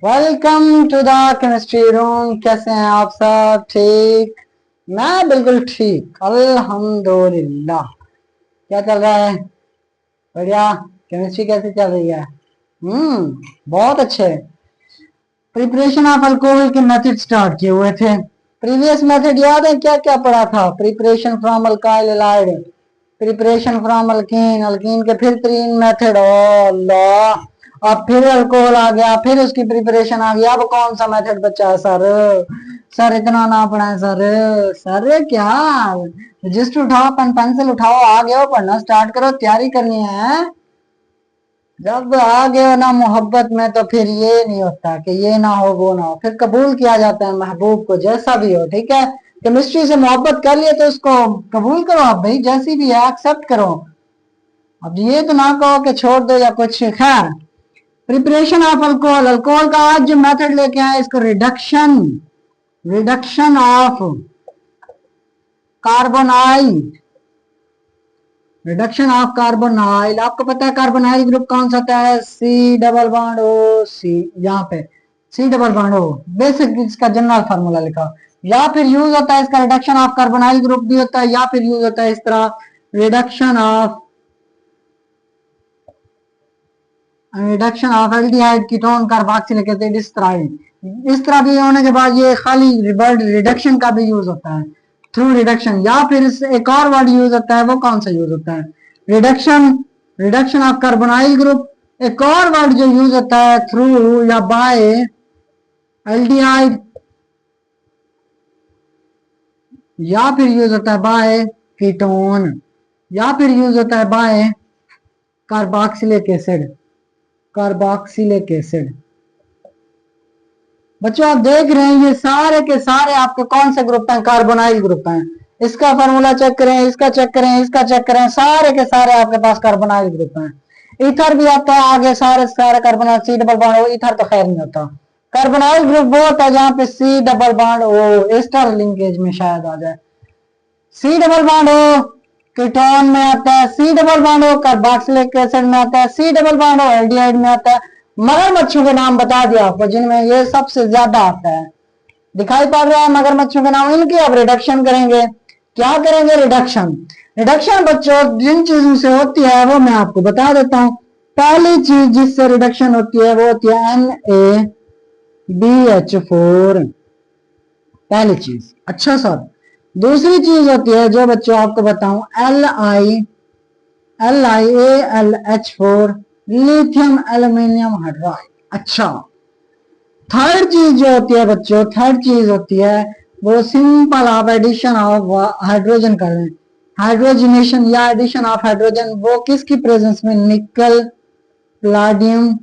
Welcome to the chemistry room. कैसे हैं आप सब? ठीक? मैं बिल्कुल ठीक, अल्हम्दुलिल्लाह। क्या चल रहा है? बढ़िया। केमिस्ट्री कैसी चल रही है? बहुत अच्छे। प्रिपरेशन ऑफ अल्कोहल के मेथड स्टार्ट किए हुए थे। प्रीवियस मेथड याद है क्या क्या पढ़ा था? Preparation from alkyl allied, preparation from alkyne, alkyne के फिर तीन मेथड। अल्लाह, अब फिर अल्कोहल आ गया, फिर उसकी प्रिपरेशन आ गया। अब कौन सा मेथड बचा है सर? सर इतना ना पढ़ा है सर। सर क्या, रजिस्टर उठाओ, पेन पेंसिल उठाओ, आ गए हो, पढ़ना स्टार्ट करो, तैयारी करनी है। जब आ गए हो ना मोहब्बत में, तो फिर ये नहीं होता कि ये ना हो वो ना हो, फिर कबूल किया जाता है महबूब को जैसा भी हो। ठीक है, केमिस्ट्री से मोहब्बत कर लिए तो उसको कबूल करो आप भाई, जैसी भी है एक्सेप्ट करो। अब ये तो ना कहो कि छोड़ दो या कुछ। खैर, प्रिपरेशन ऑफ अल्कोहल, अल्कोहल का आज जो मेथड लेके आए इसको reduction, reduction of carbonyl, reduction of carbonyl. आपको पता है कार्बोनाइल ग्रुप कौन सा होता है? C double bond O C. यहाँ पे C double bond O, basic इसका जनरल फार्मूला लिखा। या फिर यूज होता है इसका रिडक्शन ऑफ कार्बोनाइल ग्रुप भी होता है, या फिर यूज होता है इस तरह reduction of, reduction of aldehyde ketone carboxylic acid. इस तरह भी होने के बाद ये खाली वर्ड रिडक्शन का भी यूज होता है, थ्रू रिडक्शन। या फिर एक और वर्ड यूज होता है, वो कौन सा यूज होता है? Reduction, reduction of carbonyl group. एक और वर्ड जो यूज होता है थ्रू या बाय एल्डिहाइड, या फिर यूज होता है बाय कीटोन, या फिर यूज होता है by carboxylic acid, carboxylic acid. बच्चों आप देख रहे हैं ये सारे के सारे आपके कौन से ग्रुप हैं? कार्बोनाइल ग्रुप हैं। इसका फार्मूला चेक करें, इसका चेक करें, इसका चेक करें, सारे के सारे आपके पास कार्बोनाइल ग्रुप हैं। ईथर भी आता है आगे, सारे सारे carbonyl C double bond O. Ether तो खैर नहीं होता। कार्बोनाइल ग्रुप वो होता है जहां पे C double bond O ester linkage में शायद आ जाए। C double bond O ketone में आता है, C double bond O carboxylic acid में आता है, C double bond O aldehyde में आता है। मगरमच्छों के नाम बता दिया आपको जिनमें ये सबसे ज्यादा आता है। दिखाई पड़ रहा है मगरमच्छों के नाम? इनकी अब रिडक्शन करेंगे। क्या करेंगे? रिडक्शन। रिडक्शन बच्चों जिन चीजों से होती है वो मैं आपको बता देता हूं। पहली चीज जिससे रिडक्शन होती है वो होती है NaBH4, पहली चीज। अच्छा सर, दूसरी चीज होती है जो बच्चों आपको बताऊं, LiAlH4, लिथियम एल्यूमिनियम हाइड्राइड। अच्छा, थर्ड चीज जो होती है बच्चों, थर्ड चीज होती है वो simple of addition of hydrogen कर लें, हाइड्रोजनेशन या एडिशन ऑफ हाइड्रोजन। वो किसकी प्रेजेंस में? निकल, प्लाडियम,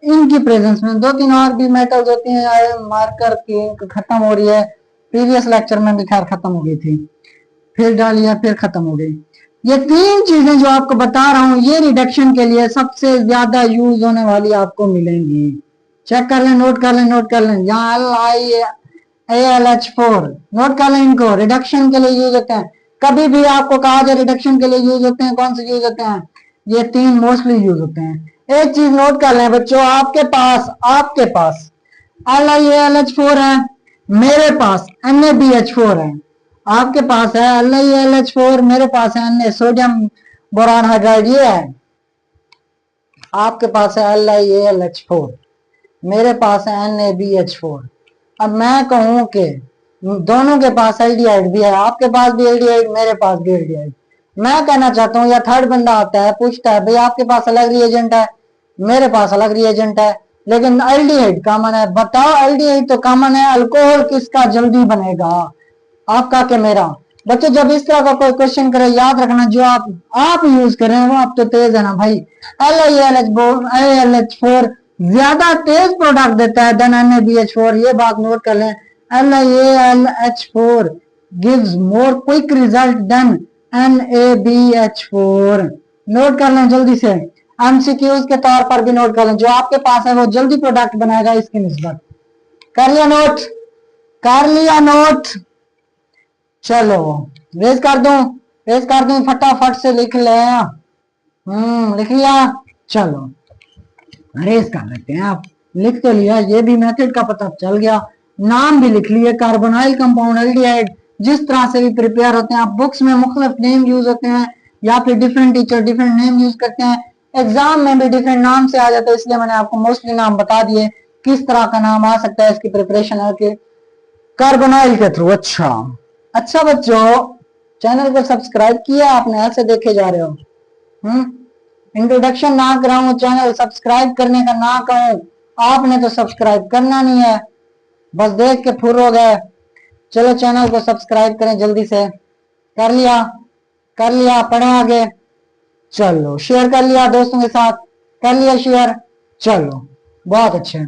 इनकी प्रेजेंस में। दो तीन और भी मेटल्स होती हैं, आयरन, मार्कर की खत्म हो रही है, प्रीवियस लेक्चर में भी खैर खत्म हो गई थी, फिर डालिए फिर खत्म हो गई। ये तीन चीजें जो आपको बता रहा हूं ये रिडक्शन के लिए सबसे ज्यादा यूज होने वाली आपको मिलेंगी। चेक कर लें, नोट कर लें, नोट कर लें। यहाँ LiAlH4 नोट कर लें, इनको रिडक्शन के लिए यूज होते हैं। कभी भी आपको कहा जाए रिडक्शन के लिए यूज होते हैं, कौन से यूज होते हैं? ये तीन मोस्टली यूज होते हैं। एक चीज नोट कर लें बच्चों, आपके पास LiAlH4 है, मेरे पास NaBH4 है। आपके पास है LiAlH4, मेरे पास है Na सोडियम बोरान हाइड्राइड, ये है। आपके पास है LiAlH4, मेरे पास है NaBH4। अब मैं कहूं कि दोनों के पास एल्डिहाइड भी है, आपके पास भी एल्डिहाइड, मेरे पास भी एल्डिहाइड। मैं कहना चाहता हूं, या थर्ड बंदा आता है पूछता है भाई आपके पास अलग रिएजेंट है, मेरे पास अलग रिएजेंट है, लेकिन एल्डिहाइड कॉमन है। बताओ एल्डिहाइड तो कॉमन है, अल्कोहल किसका जल्दी बनेगा, आपका के मेरा? बच्चों जब इस तरह का कोई क्वेश्चन करे याद रखना जो आप यूज करें वो आप तो तेज है ना भाई। LiAlH4 ज्यादा तेज प्रोडक्ट देता है देन NaBH4, ये बात नोट कर लें। LiAlH4 gives more quick result then NaBH4। Note कर लें जल्दी से, एमसीक्यूज के तौर पर भी नोट कर लें। जो आपके पास है वो जल्दी प्रोडक्ट बनाएगा इसकी निस्बत। कर लिया नोट? कर लिया नोट? चलो रेज कर दूं, रेज कर दूं, फटाफट से लिख ले। लिख लिया? चलो रेज कर लेते हैं आप, लिख तो लिया, ये भी मेथड का पता चल गया, नाम भी लिख लिए, कार्बोनाइल कंपाउंड एल्डिहाइड जिस तरह से भी प्रिपेयर होते हैं। आप बुक्स में मुख्तलिफ नेम यूज होते हैं या फिर different teacher different name use करते हैं, एग्जाम में भी डिफरेंट नाम से आ जाता है, इसलिए मैंने आपको मोस्टली नाम बता दिए किस तरह का नाम आ सकता है इसकी प्रिपरेशन है कार्बोनाइल के थ्रू। अच्छा अच्छा बच्चों, चैनल को सब्सक्राइब किया आपने, ऐसे देखे जा रहे हो। इंट्रोडक्शन ना कराऊं, चैनल सब्सक्राइब करने का ना कहूं, आपने तो सब्सक्राइब करना नहीं है, बस देख के फुर हो गए। चलो चैनल को सब्सक्राइब करें जल्दी से। कर लिया? कर लिया, पढ़े आगे। चलो शेयर कर लिया दोस्तों के साथ, कर लिया शेयर, चलो बहुत अच्छे।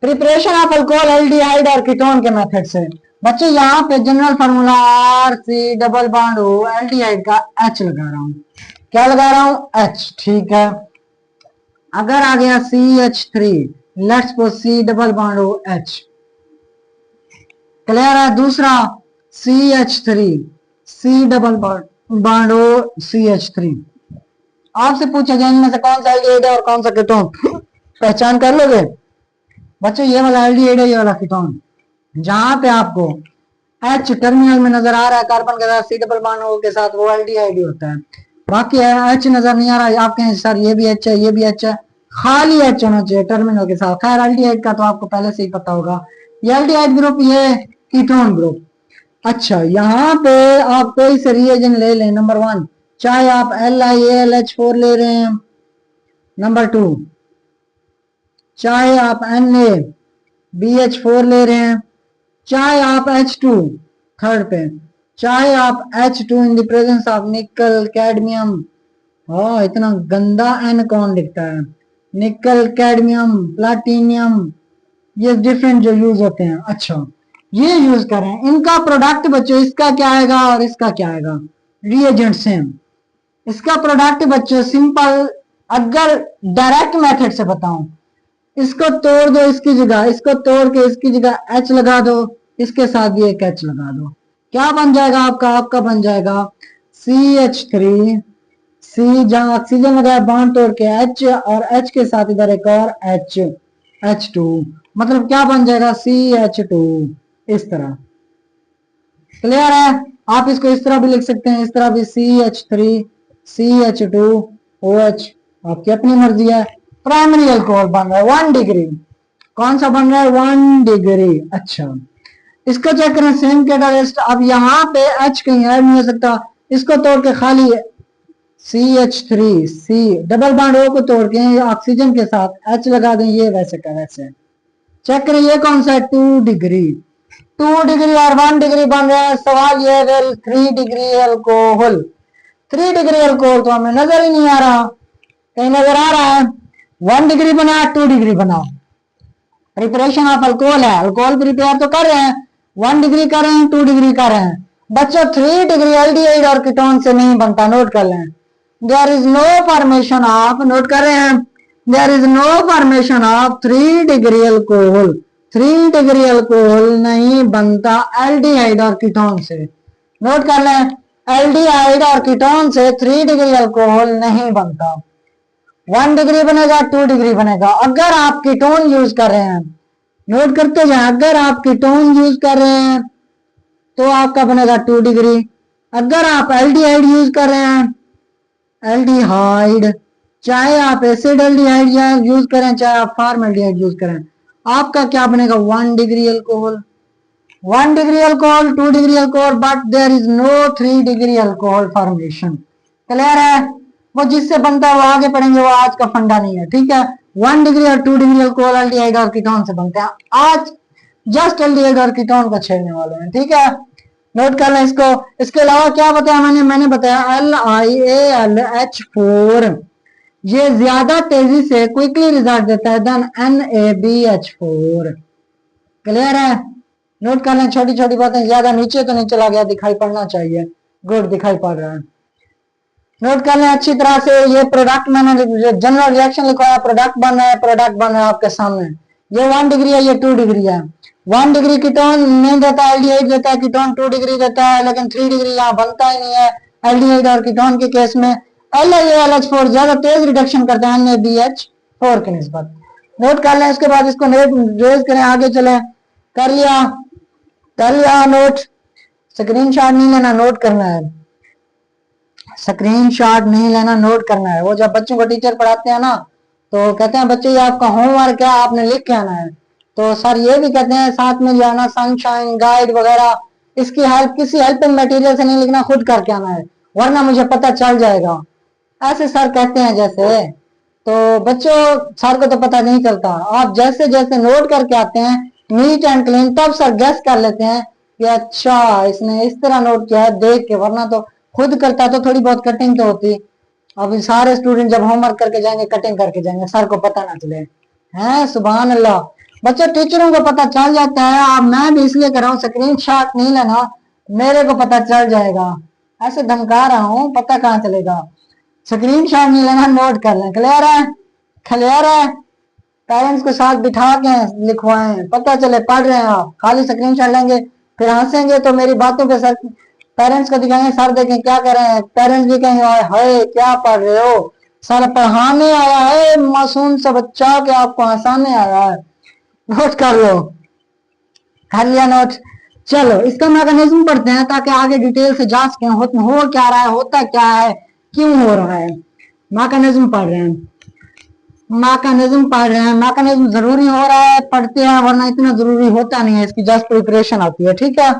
प्रिपरेशन ऑफ अल्कोहल एल्डिहाइड और कीटोन के मेथड से। बच्चे यहाँ पे general formula R C double bond O aldehyde का एच लगा रहा हूं। क्या लगा रहा हूं? एच। ठीक है, अगर आ गया CH3, let's suppose C double bond O H. Clear है? दूसरा CH3, सी डबल बॉन्ड ओ CH3। आपसे पूछा जाए इनमें से कौन सा एल्डिहाइड है और कौन सा कीटोन, पहचान कर लोगे? बच्चों ये वाला एल्डिहाइड है, ये वाला कीटोन। जहां पे आपको H टर्मिनल में नजर आ रहा है कार्बन के साथ सी डबल बॉन्ड O के साथ, वो एल्डिहाइड होता है। बाकी H नजर नहीं आ रहा है, आप कहें सर ये भी H है ये भी H है, खाली H होना चाहिए टर्मिनल के साथ। खैर एल्डिहाइड का तो आपको पहले से ही पता होगा, ये एल्डिहाइड ग्रुप, ये कीटोन ग्रुप। अच्छा, यहाँ पे आप कोई से रिएजेंट ले लें, नंबर 1 चाहे आप LiAlH4 ले रहे हैं, नंबर 2 चाहे आप NaBH4 ले रहे हैं, चाहे आप H2 थर्ड पे, चाहे आप H2 in the presence of निकल कैडमियम। हाँ, इतना गंदा N कौन लिखता है? निकल कैडमियम प्लाटिनियम, ये डिफरेंट जो यूज होते हैं। अच्छा, ये यूज करें, इनका प्रोडक्ट बच्चों इसका क्या आएगा और इसका क्या आएगा? Reagent same. इसका प्रोडक्ट बच्चों सिंपल, अगर डायरेक्ट मेथड से बताऊं, इसको तोड़ दो इसकी जगह, इसको तोड़ के इसकी जगह H लगा दो, इसके साथ भी एक H लगा दो, क्या बन जाएगा आपका? आपका बन जाएगा CH3, C जहां ऑक्सीजन लगाया बॉन्ड तोड़ के H, और H के साथ इधर एक और H, H2, मतलब क्या बन जाएगा? CH2। इस तरह क्लियर है? आप इसको इस तरह भी लिख सकते हैं, इस तरह भी CH3 CH2 OH, आपकी अपनी मर्जी है। प्राइमरी अल्कोहल बन रहा है 1 डिग्री। कौन सा बन रहा है? 1 डिग्री। अच्छा, इसको चेक करें, सेम कैटालिस्ट। अब यहाँ पे H कहीं ऐड नहीं हो सकता, इसको तोड़ के खाली CH3 C double bond O को तोड़ के ऑक्सीजन के साथ H लगा दें, ये वैसे का वैसे। चेक करें ये कौन सा है? 2 डिग्री। 2 डिग्री और 1 डिग्री बन रहा है। सवाल ये है 3 डिग्री अल्कोहल। 3 डिग्री अल्कोहल तो हमें नजर ही नहीं आ रहा, कहीं नजर आ रहा है? 1 डिग्री बना, 2 डिग्री बना। प्रिपरेशन ऑफ अल्कोहल है, अल्कोहल प्रिपेयर तो कर रहे हैं, 1 डिग्री कर रहे हैं, 2 डिग्री कर रहे हैं। बच्चों 3 डिग्री एल्डिहाइड और कीटोन से नहीं बनता, नोट कर लें। There is no formation of, note कर रहे हैं, there is no formation of 3 degree alcohol. 3 degree alcohol नहीं बनता एल्डिहाइड और कीटोन से। नोट कर लें, एल्डिहाइड और कीटोन से 3 डिग्री अल्कोहल नहीं बनता। 1 डिग्री बनेगा, 2 डिग्री बनेगा। अगर आप कीटोन यूज कर रहे हैं, नोट करते जाए, अगर आप कीटोन यूज कर रहे हैं तो आपका बनेगा 2 डिग्री। अगर आप एल्डिहाइड यूज कर रहे हैं, एल्डिहाइड, चाहे आप एसिड एल्डिहाइड यूज करें, चाहे आप फॉर्मल्डिहाइड यूज करें, आपका क्या बनेगा? 1 degree alcohol. 1 degree alcohol, 2 degree alcohol, but there is no 3 degree alcohol formation. Clear है? वो जिससे बनता है वो आगे पढ़ेंगे, वो आज का फंडा नहीं है, ठीक है? 1 डिग्री और 2 डिग्री अल्कोहल एल्डिहाइड और कीटोन से बनते हैं। आज जस्ट एल्डिहाइड और कीटोन को छेड़ने वाले हैं, ठीक है? नोट कर लें इसको। इसके अलावा क्या बताया मैंने बताया LiAlH4, ये ज्यादा तेजी से क्विकली रिजल्ट देता है देन NaBH4। क्लियर है? नोट कर लें, छोटी छोटी बातें, ज्यादा नीचे तो नहीं चला गया, दिखाई पड़ना चाहिए। गुड, दिखाई पड़ रहा है। नोट कर लें अच्छी तरह से, ये प्रोडक्ट मैंने जनरल रिएक्शन लिखवाया, प्रोडक्ट बन रहा है, प्रोडक्ट बन रहा है आपके सामने। ये 1 डिग्री है, ये 2 डिग्री है। 1 डिग्री कीटोन नहीं देता, एल्डिहाइड देता है, कीटोन 2 डिग्री देता है, लेकिन 3 डिग्री यहाँ बनता ही नहीं है एल्डिहाइड और कीटोन के केस में। LiAlH4 ज्यादा तेज रिडक्शन करता है NaBH4 के निस्बत। नोट कर लें, इसके बाद इसको रेज करें, आगे चले। कर लिया नोट। स्क्रीनशॉट नहीं लेना, नोट करना है। स्क्रीनशॉट नहीं लेना, नोट करना है। वो जब बच्चों को टीचर पढ़ाते हैं ना, तो कहते हैं बच्चे ये आपका होमवर्क है, आपने लिख के आना है। तो सर ये भी कहते हैं साथ में जो है ना सनशाइन गाइड वगैरह, इसकी हेल्प, किसी हेल्पिंग मटेरियल से नहीं लिखना, खुद करके आना है, वरना मुझे पता चल जाएगा। ऐसे सर कहते हैं जैसे। तो बच्चों, सर को तो पता नहीं चलता, आप जैसे जैसे नोट करके आते हैं नीट एंड क्लीन, तब सर गेस कर लेते हैं कि अच्छा इसने इस तरह नोट किया है देख के, वरना तो खुद करता तो थोड़ी बहुत कटिंग तो होती। अब सारे स्टूडेंट जब होमवर्क करके जाएंगे कटिंग करके जाएंगे, सर को पता ना चले। हैं, सुभान अल्लाह। बच्चों टीचरों को पता चल जाता है, अब मैं भी इसलिए कर रहा हूँ स्क्रीन शॉट नहीं लेना, मेरे को पता चल जाएगा। ऐसे धमका रहा हूँ, पता कहाँ चलेगा। स्क्रीन शॉट नहीं लेना, नोट कर लें। क्लियर है? क्लियर है? पेरेंट्स को साथ बिठा के लिखवाएं, पता चले पढ़ रहे हैं आप। खाली स्क्रीन शॉट लेंगे फिर हंसेंगे तो मेरी बातों पे सर, पेरेंट्स को दिखाएंगे, सर देखें क्या कर रहे हैं, पेरेंट्स भी कहेंगे हाय क्या पढ़ रहे हो, सर पढ़ाने आया है मासूम सा बच्चा के आपको हंसाने आया है। नोट कर लो। कर लिया नोट? चलो इसका मैकेनिज्म पढ़ते हैं ताकि आगे डिटेल से जा सकें हो क्या रहा है, होता क्या है, क्यों हो रहा है। मैकेनिज्म पढ़ रहे हैं, मैकेनिज्म जरूरी हो रहा है, पढ़ते हैं, वरना इतना जरूरी होता नहीं है, इसकी जस्ट प्रिपरेशन आती है। ठीक है,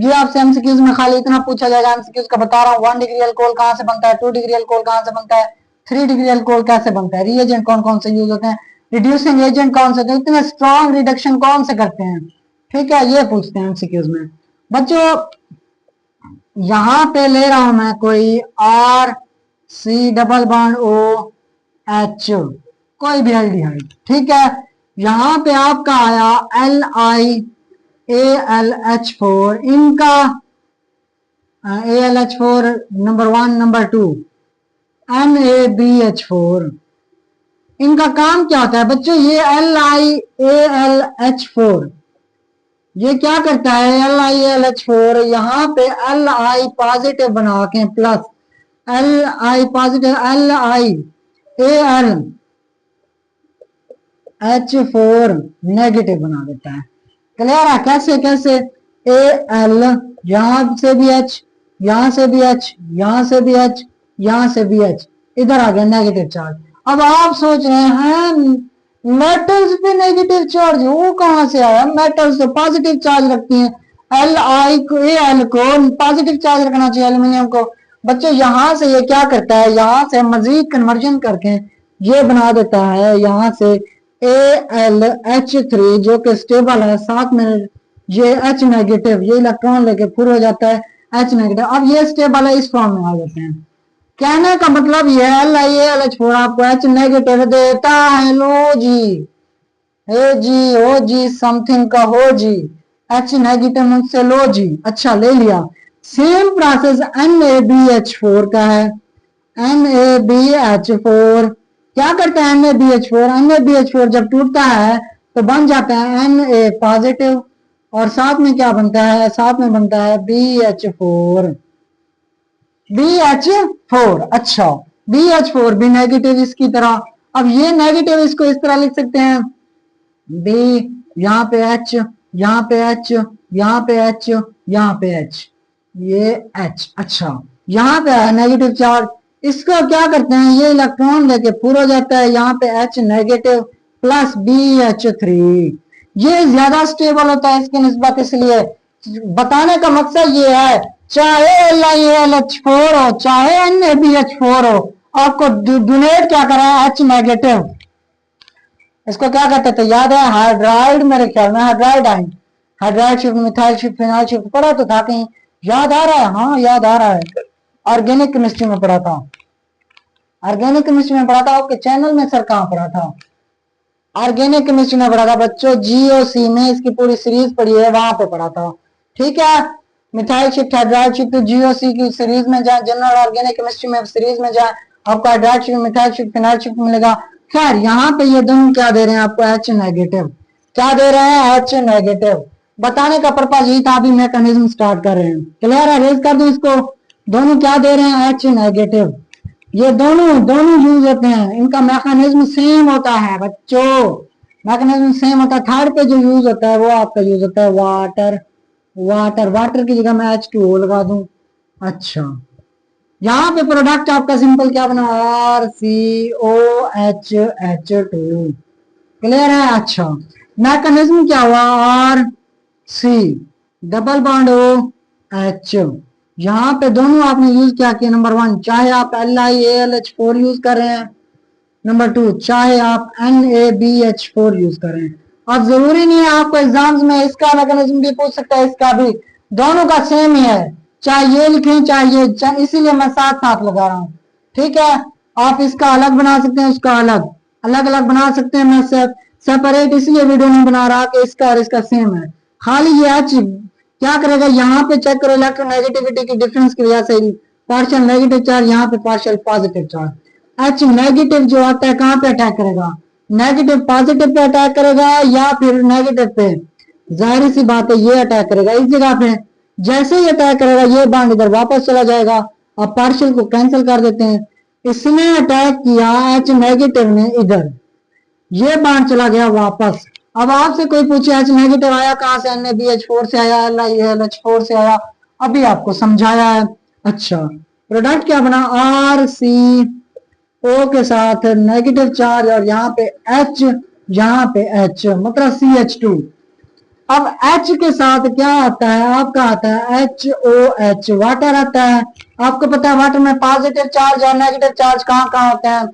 ये आपसे एमसीक्यूज में खाली इतना पूछा जाएगा, एमसीक्यूज का बता रहा हूँ। 1 डिग्री अल्कोहल कहाँ से बनता है, 2 डिग्री अल्कोहल कहाँ से बनता है, 3 डिग्री अल्कोहल कैसे बनता है, रिएजेंट कौन कौन से यूज होते हैं, रिड्यूसिंग एजेंट कौन से होते हैं, इतने स्ट्रॉन्ग रिडक्शन कौन से करते हैं। ठीक है, ये पूछते हैं एमसीक्यूज में। बच्चों यहां पे ले रहा हूं मैं कोई R C double bond O H, कोई भी एल्डिहाइड। ठीक है, यहां पे आपका आया LiAlH4, इनका AlH4 नंबर 1 नंबर 2 NaBH4, इनका काम क्या होता है बच्चों, ये LiAlH4 ये क्या करता है, LiAlH4 यहाँ पे Li पॉजिटिव बना के plus Li positive LiAlH4 negative बना देता है। क्लियर है? कैसे कैसे, Al यहां से भी H, यहां से भी H, यहां से भी H, यहां से भी H, इधर आ गया नेगेटिव चार्ज। अब आप सोच रहे हैं मेटल्स पे नेगेटिव चार्ज वो कहां से आया, मेटल्स तो पॉजिटिव चार्ज रखती हैं, Li को Al को पॉजिटिव चार्ज रखना चाहिए एल्यूमिनियम को। बच्चों यहां से ये क्या करता है, यहां से मजीद कन्वर्जन करके ये बना देता है यहां से AlH3 जो कि स्टेबल है, साथ में ये H नेगेटिव, ये इलेक्ट्रॉन लेके फिर हो जाता है H नेगेटिव। अब ये स्टेबल है, इस फॉर्म में आ जाते हैं। कहने का मतलब ये LiAlH4 आपको H नेगेटिव देता है। लो जी, हे जी, हो जी, समथिंग का हो जी, H नेगेटिव मुझसे लो जी। अच्छा ले लिया। सेम प्रोसेस NaBH4 का है। NaBH4 क्या करता है, NaBH4 जब टूटता है तो बन जाता है Na पॉजिटिव, और साथ में क्या बनता है, साथ में बनता है BH4। अच्छा BH4 भी नेगेटिव इसकी तरह। अब ये नेगेटिव इसको इस तरह लिख सकते हैं, B यहाँ पे H, यहाँ पे H, यहाँ पे H, यहाँ पे H, ये H। अच्छा यहाँ पे है नेगेटिव चार्ज, इसको क्या करते हैं, ये इलेक्ट्रॉन लेके पूरा हो जाता है यहाँ पे H नेगेटिव प्लस BH3। ये ज्यादा स्टेबल होता है इसकी निस्बत, इसलिए बताने का मकसद ये है चाहे LiAlH4 हो चाहे NaBH4 हो, आपको डोनेट क्या करा है, H नेगेटिव। इसको क्या कहते थे याद है, हाइड्राइड, मेरे ख्याल में हाइड्राइड आइन, hydride shift, methyl shift, phenyl shift पढ़ा तो था कहीं, याद आ रहा है? हाँ याद आ रहा है, ऑर्गेनिक केमिस्ट्री में पढ़ा था, ऑर्गेनिक केमिस्ट्री में पढ़ा था। आपके चैनल में सर कहाँ पढ़ा था, ऑर्गेनिक केमिस्ट्री में पढ़ा था बच्चों, GOC में इसकी पूरी सीरीज पढ़ी है, वहां पे पढ़ा था। ठीक है, methyl shift, hydride shift, GOC की सीरीज में जाए, जनरल ऑर्गेनिक केमिस्ट्री में सीरीज में जाए, आपको hydride shift, methyl shift, phenyl shift मिलेगा। खैर यहाँ पे ये दोनों क्या दे रहे हैं आपको, H नेगेटिव। क्या दे रहे हैं, H नेगेटिव। बताने का पर्पज यही था, अभी मैकेनिज्म स्टार्ट कर रहे हैं। क्लियर है? रेज कर दूं इसको, दोनों क्या दे रहे हैं, H नेगेटिव। ये दोनों दोनों यूज होते हैं, इनका मैकेनिज्म सेम होता है बच्चों, मैकेनिज्म सेम होता है। थर्ड पे जो यूज होता है वो आपका यूज होता है वाटर। वाटर वाटर की जगह मैं H2O लगा दूं। अच्छा, यहाँ पे प्रोडक्ट आपका सिंपल क्या बना, RCOH H2। क्लियर है। अच्छा, मैकेनिज्म क्या हुआ, RC डबल बॉन्ड OH। यहाँ पे दोनों आपने यूज क्या किया, नंबर 1 चाहे आप LiAlH4 यूज कर रहे हैं, नंबर 2 चाहे आप NaBH4 यूज कर रहे हैं। अब जरूरी नहीं है आपको एग्जाम्स में इसका मैकेनिज्म भी पूछ सकता है, इसका भी, दोनों का सेम ही है, चाहे ये लिखें चाहे ये, इसीलिए मैं साथ साथ लगा रहा हूँ। ठीक है, आप इसका अलग बना सकते हैं, उसका अलग, अलग अलग बना सकते हैं। मैं सेपरेट इसलिए वीडियो नहीं बना रहा कि इसका और इसका सेम है। खाली ये H क्या करेगा, यहाँ पे चेक करो इलेक्ट्रोनेगेटिविटी की डिफरेंस की वजह से पार्शियल नेगेटिव चार्ज, यहाँ पे partial positive charge. H negative जो आता है कहाँ पे अटैक करेगा, नेगेटिव पॉजिटिव पे अटैक करेगा या फिर नेगेटिव पे, जाहिर सी बात है ये अटैक करेगा इस जगह पे। जैसे ही अटैक करेगा ये बॉन्ड इधर वापस चला जाएगा। अब पार्शियल को कैंसिल कर देते हैं, इसने अटैक किया H नेगेटिव ने इधर, ये बॉन्ड चला गया वापस। अब आपसे कोई पूछे H नेगेटिव आया कहां से, NaBH4 से आया, LiAlH4 से आया, अभी आपको समझाया है। अच्छा, प्रोडक्ट क्या बना, RCO के साथ नेगेटिव चार्ज और यहाँ पे H, यहाँ पे H मतलब CH2। अब H के साथ क्या आता है, आपका आता है HOH, वाटर आता है। आपको पता है वाटर में पॉजिटिव चार्ज और नेगेटिव चार्ज कहाँ कहाँ होता है,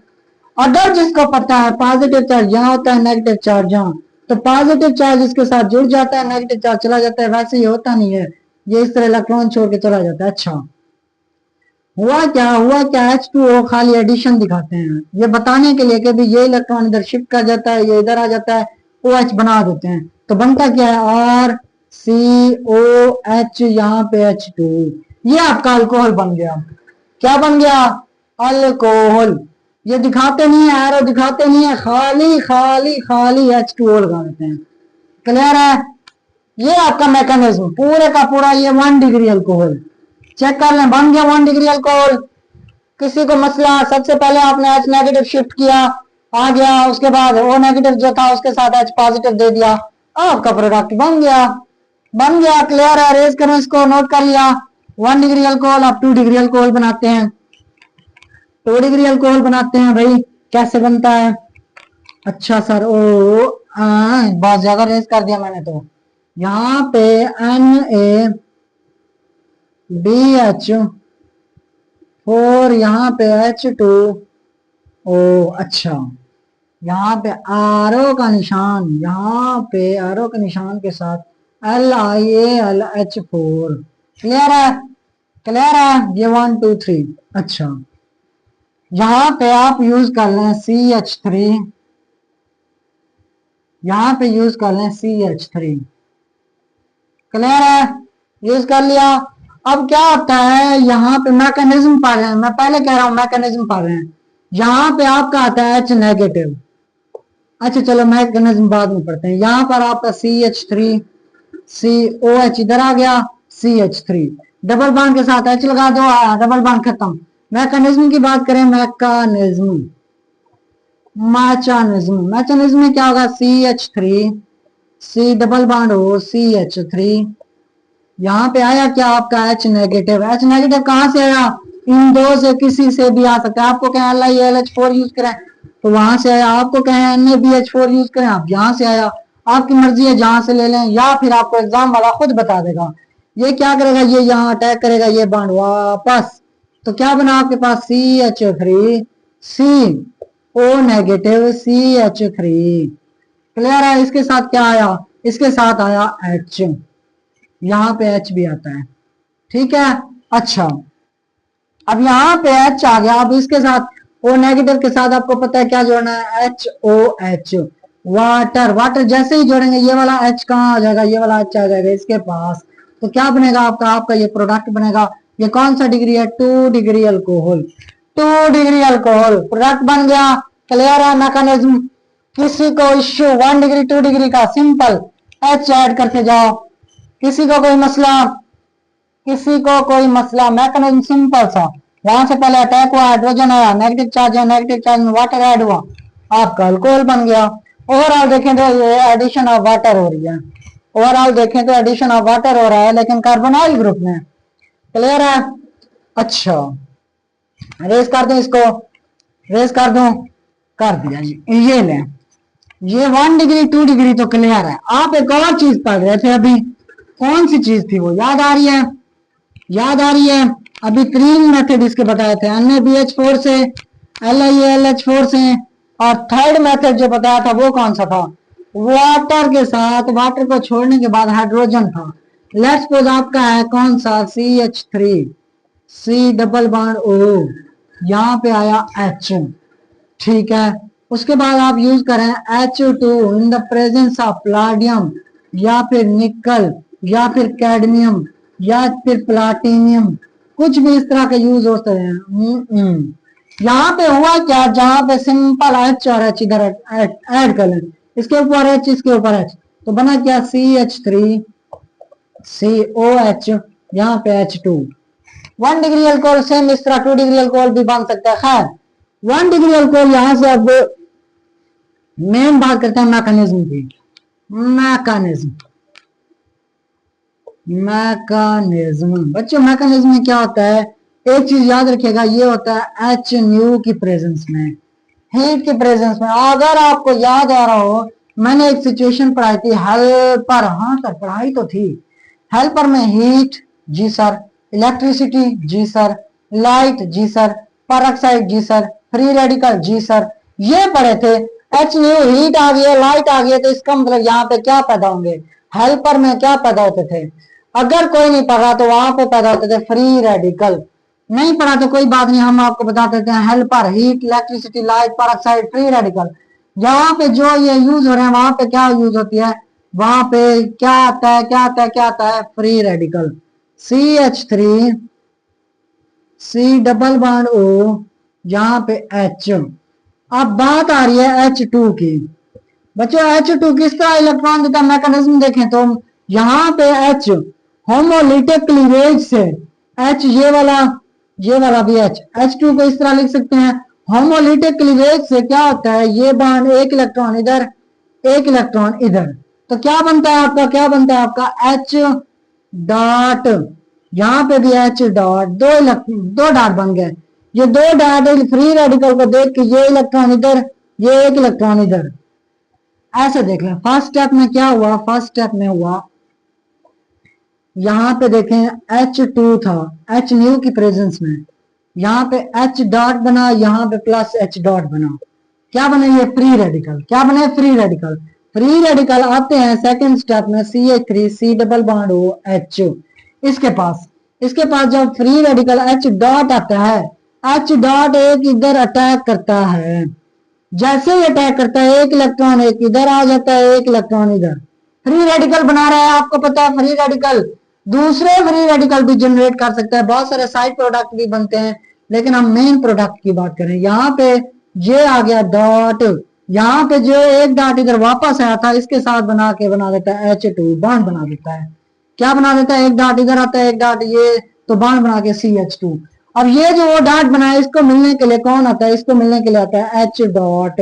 अगर जिसको पता है पॉजिटिव चार्ज यहाँ होता है, नेगेटिव चार्ज यहाँ, तो पॉजिटिव चार्ज इसके साथ जुड़ जाता है, नेगेटिव चार्ज चला जाता है। वैसे ये होता नहीं है, ये इस तरह इलेक्ट्रॉन छोड़ के चला जाता है। अच्छा, हुआ क्या, H2O खाली एडिशन दिखाते हैं, ये बताने के लिए कि भी ये इलेक्ट्रॉन इधर शिफ्ट कर जाता है, ये इधर आ जाता है, OH बना देते हैं। तो बनता क्या है, RCOH, यहाँ पे H2, ये आपका अल्कोहल बन गया। क्या बन गया, अल्कोहल। ये दिखाते नहीं है, एरो दिखाते नहीं है, खाली खाली खाली H2O लगा देते हैं। क्लियर है, ये आपका मैकेनिज्म पूरे का पूरा, ये 1 डिग्री अल्कोहल। चेक कर लें, बन गया 1 डिग्री अल्कोहल। किसी को मसला, सबसे पहले आपने H नेगेटिव शिफ्ट किया, आ गया, उसके बाद O नेगेटिव जो था उसके साथ H पॉजिटिव दे दिया, आपका प्रोडक्ट बन गया, बन गया। क्लियर है, रेज करो इसको, नोट कर लिया। 1 डिग्री अल्कोहल, आप 2 डिग्री अल्कोहल बनाते हैं, 2 डिग्री अल्कोहल बनाते हैं भाई, कैसे बनता है। अच्छा सर, बहुत ज्यादा रेज कर दिया मैंने तो। यहाँ पे NaBH4, यहाँ पे H2O। अच्छा, यहाँ पे आरो का निशान, यहाँ पे आरो के निशान के साथ LiAlH4। क्लियर है, क्लियर है, ये 1 2 3। अच्छा, यहाँ पे आप यूज कर लें CH3, यहाँ पे यूज कर लें CH3। क्लियर है, यूज कर लिया। अब क्या होता है, यहाँ पे मैकेनिज्म पढ़ रहे हैं, मैं पहले कह रहा हूँ मैकेनिज्म पढ़ रहे हैं। यहाँ पे आपका आता है H नेगेटिव। अच्छा चलो मैकेनिज्म बाद में पढ़ते हैं। यहाँ पर आपका CH3, COH इधर आ गया, CH3 डबल बॉन्ड के साथ H लगा दो, डबल बॉन्ड खत्म। मैकेनिज्म की बात करें, मैकेनिज्म मैकेनिज्म में क्या होगा, CH3, C डबल बॉन्ड हो CH3, यहाँ पे आया क्या आपका H नेगेटिव। H नेगेटिव कहाँ से आया, इन दो से किसी से भी आ सकता है। आपको कहें LiAlH4 यूज करें तो वहां से आया, आपको कहें NaBH4 यूज करें आप यहाँ से आया, आपकी मर्जी है जहां से ले लें, या फिर आपको एग्जाम वाला खुद बता देगा। ये क्या करेगा, ये यहाँ अटैक करेगा, ये बॉन्ड वापस, तो क्या बना आपके पास CH3, CO negative CH3। Clear है, इसके साथ क्या आया, इसके साथ आया H, यहाँ पे H भी आता है। ठीक है, अच्छा अब यहाँ पे H आ गया, अब इसके साथ O नेगेटिव के साथ आपको पता है क्या जोड़ना है, HOH, वाटर। वाटर जैसे ही जोड़ेंगे ये वाला H कहाँ आ जाएगा, ये वाला H आ जाएगा इसके पास, तो क्या बनेगा आपका, आपका ये प्रोडक्ट बनेगा। ये कौन सा डिग्री है, 2 degree alcohol, 2 degree alcohol product बन गया। क्लियर है मैकेनिज्म। किसी को इश्यू 1 डिग्री 2 डिग्री का, सिंपल H ऐड करते जाओ। किसी को कोई मसला, किसी को कोई मसला, मैकेनिज्म सिंपल सा, वहां से पहले अटैक हुआ, हाइड्रोजन आया, नेगेटिव चार्ज है, नेगेटिव चार्ज में वाटर ऐड हुआ, आपका अल्कोहल बन गया। ओवरऑल देखें तो ये एडिशन ऑफ वाटर हो रही है, ओवरऑल देखें तो एडिशन ऑफ वाटर हो रहा है, लेकिन कार्बोनाइल ग्रुप में। क्लियर है? अच्छा, रेस कर दूं इसको, रेस कर दूं, कर दिया जी। ये लें, ये 1 डिग्री 2 डिग्री तो क्लियर है। आप एक और चीज पढ़ रहे थे अभी, कौन सी चीज थी वो, याद आ रही है? याद आ रही है? अभी 3 मेथड इसके बताए थे, NaBH4 से, LiAlH4 से, और थर्ड मेथड जो बताया था वो कौन सा था? वाटर के साथ, वाटर को छोड़ने के बाद हाइड्रोजन था। लेट्स सपोज आपका है कौन सा, CH3, C double bond O, यहाँ पे आया H, ठीक है। उसके बाद आप यूज करें H2 in the presence of palladium, या फिर निकल, या फिर कैडमियम, या फिर प्लाटिनियम, कुछ भी इस तरह के यूज होते हैं। यहाँ पे हुआ क्या, जहां पे सिंपल H और H इधर ऐड कर लें, इसके ऊपर H, इसके ऊपर H, तो बना क्या, CH3 COH, यहाँ पे H2। 1 डिग्री अल्कोहल सेम इस तरह 2 डिग्री अल्कोहल भी बन सकता है। खैर 1 डिग्री अल्कोहल यहां से अब मेन बात करते हैं मैकेनिज्म की। मैकेनिज्म, मैकेनिज्म बच्चों, मैकेनिज्म में क्या होता है, एक चीज याद रखिएगा, ये होता है एच न्यू की प्रेजेंस में, हीट की प्रेजेंस में। अगर आपको याद आ रहा हो, मैंने एक सिचुएशन पढ़ाई थी हेल्पर, हाँ सर पढ़ाई तो थी, हेल्पर में हीट जी सर, इलेक्ट्रिसिटी जी सर, लाइट जी सर, पेरोक्साइड जी सर, फ्री रेडिकल जी सर, ये पढ़े थे। एच न्यू हीट आ गई है, लाइट आ गई है, तो इसका मतलब यहाँ पे क्या पैदा होंगे, हेल्पर में क्या पैदा होते थे? अगर कोई नहीं पढ़ा तो वहां पे पैदा होते थे फ्री रेडिकल। नहीं पढ़ा तो कोई बात नहीं, हम आपको बता देते हैं, helper heat, electricity, light, peroxide, free radical. जहां पे जो ये यूज हो रहे हैं वहां पे क्या यूज होती है, वहां पे क्या आता है, क्या आता है, क्या आता है, free radical. CH3 C double bond O, यहाँ पे H। अब बात आ रही है H2 की। बच्चों H2 किस तरह इलेक्ट्रॉन देता है, मैकेनिज्म देखें तो यहाँ पे H होमोलिटिक क्लीवेज से, H ये वाला भी H2 को इस तरह लिख सकते हैं, होमोलिटिक क्लीवेज से क्या होता है, ये बॉन्ड एक इलेक्ट्रॉन इधर, एक इलेक्ट्रॉन इधर, तो क्या बनता है आपका, क्या बनता है आपका, H डॉट, यहाँ पे भी H डॉट, दो डॉट बन गए। ये दो डॉट फ्री रेडिकल को देख के, ये इलेक्ट्रॉन इधर, ये एक इलेक्ट्रॉन इधर, ऐसे देख लें। फर्स्ट स्टेप में क्या हुआ, फर्स्ट स्टेप में हुआ, यहाँ पे देखें H2 था H न्यू की प्रेजेंस में, यहाँ पे H डॉट बना, यहाँ पे प्लस H डॉट बना, क्या बने, ये फ्री रेडिकल। क्या बने, फ्री रेडिकल। फ्री रेडिकल आते हैं सेकंड स्टेप में, CH3 C double bond O H, इसके पास जब फ्री रेडिकल H डॉट आता है, H डॉट एक इधर अटैक करता है, जैसे ही अटैक करता है एक इलेक्ट्रॉन एक इधर आ जाता है, एक इलेक्ट्रॉन इधर, फ्री रेडिकल बना रहा है। आपको पता है फ्री रेडिकल दूसरे फ्री रेडिकल भी जनरेट कर सकता है, बहुत सारे साइड प्रोडक्ट भी बनते हैं, लेकिन हम मेन प्रोडक्ट की बात करें। यहाँ पे ये आ गया डॉट, यहाँ पे जो एक डॉट इधर वापस आया था, इसके साथ बना देता है H2 बॉन्ड बना देता है। क्या बना देता है, एक डॉट इधर आता है, एक डॉट ये, तो बॉन्ड बना के CH2। अब ये जो वो डॉट बनाया, इसको मिलने के लिए कौन आता है, इसको मिलने के लिए आता है H डॉट,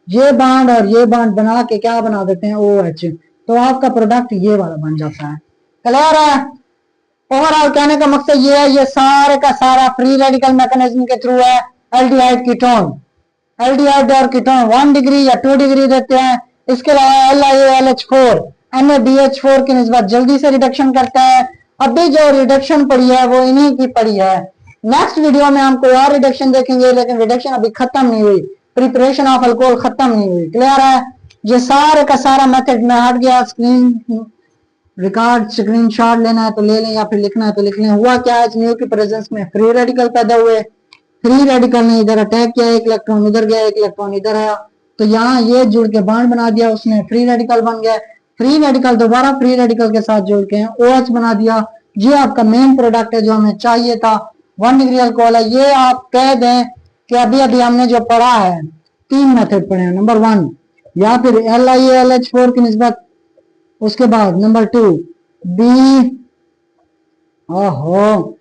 ये बॉन्ड और ये बॉन्ड बना के क्या बना देते हैं, OH, तो आपका प्रोडक्ट ये वाला बन जाता है। क्लियर है? ओवरऑल कहने का मकसद ये है, ये सारे का सारा फ्री रेडिकल मैकेनिज्म के थ्रू है। एल्डिहाइड कीटोन, एल्डिहाइड और कीटोन 1 डिग्री या 2 डिग्री देते हैं। इसके अलावा LiAlH4 NaBH4 की निस्बत जल्दी से रिडक्शन करता है। अभी जो रिडक्शन पड़ी है वो इन्हीं की पड़ी है। नेक्स्ट वीडियो में हम कोई और रिडक्शन देखेंगे, लेकिन रिडक्शन अभी खत्म नहीं हुई, प्रिपरेशन ऑफ अल्कोहल खत्म नहीं हुई। क्लियर है? ये सारे का सारा मेथड में हट गया। स्क्रीन रिकॉर्ड स्क्रीनशॉट लेना है तो ले लें, या फिर लिखना है तो लिख लें। हुआ क्या, एच न्यू की प्रेजेंस में फ्री रेडिकल पैदा हुए, फ्री रेडिकल ने इधर अटैक किया, एक इलेक्ट्रॉन इधर गया, एक इलेक्ट्रॉन इधर आया, तो यहाँ ये जुड़ के बॉन्ड बना दिया, उसमें फ्री रेडिकल बन गया। फ्री रेडिकल दोबारा फ्री रेडिकल के साथ जुड़ के OH बना दिया। ये आपका मेन प्रोडक्ट है जो हमें चाहिए था। 1 डिग्री अल्कोहल है। ये आप कह दें कि अभी अभी हमने जो पढ़ा है 3 मेथड पढ़े हैं। नंबर 1 या फिर LiAlH4 की निस्बत, उसके बाद नंबर 2 B ओहो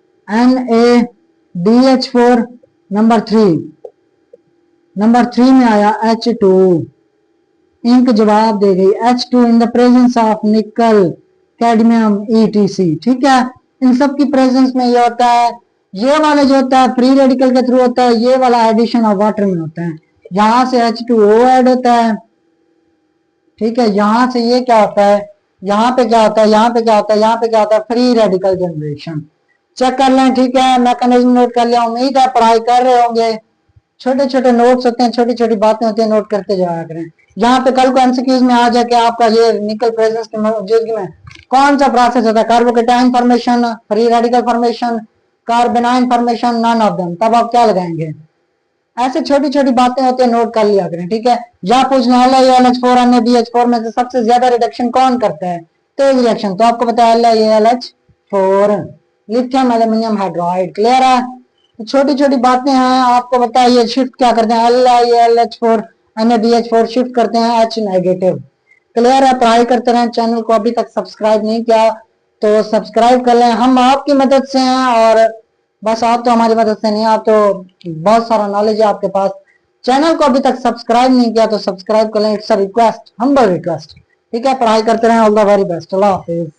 BH4 नंबर थ्री में आया H2, इंक जवाब दे गई H2 in the presence of निकल कैडमियम ETC। ठीक है, इन सब की प्रेजेंस में ये होता है, ये वाला जो होता है फ्री रेडिकल के थ्रू होता है, ये वाला एडिशन ऑफ वाटर में होता है, यहां से H2O ऐड होता है। ठीक है, यहां से ये क्या होता है, यहाँ पे क्या होता है, यहाँ पे क्या होता है, यहाँ पे क्या होता है, फ्री रेडिकल जनरेशन। चेक कर लें। ठीक है, मैकेनिज्म नोट कर लिया, उम्मीद है पढ़ाई कर रहे होंगे। छोटे छोटे नोट्स होते हैं, छोटी छोटी बातें होती हैं, नोट करते जाया करें। यहाँ पे कल को एमसीक्यूज में आ जाए कि आपका ये निकल प्रेजेंस की मौजूदगी में कौन सा प्रोसेस होता है, carbocation formation, free radical formation, carbanion formation, none of them, तब आप क्या लगाएंगे। ऐसे छोटी छोटी बातें होती है, नोट कर लिया करें। ठीक है, या पूछना LiOH4 NaBH4 में से सबसे ज्यादा रिडक्शन कौन करता है, तेज रिएक्शन, तो आपको पता है LiAlH4, lithium aluminium hydride. Clear है, तो छोटी छोटी बातें हैं, आपको पता है ये शिफ्ट क्या करते हैं, LiAlH4 NaBH4 शिफ्ट करते हैं H नेगेटिव। क्लियर है, पढ़ाई करते रहें। चैनल को अभी तक सब्सक्राइब नहीं किया तो सब्सक्राइब कर लें, हम आपकी मदद से हैं, और बस आप तो हमारी मदद से नहीं, आप तो बहुत सारा नॉलेज है आपके पास। चैनल को अभी तक सब्सक्राइब नहीं किया तो सब्सक्राइब कर लें, it's a request, humble request. ठीक है, पढ़ाई करते रहें, all the very best, Allah Hafiz.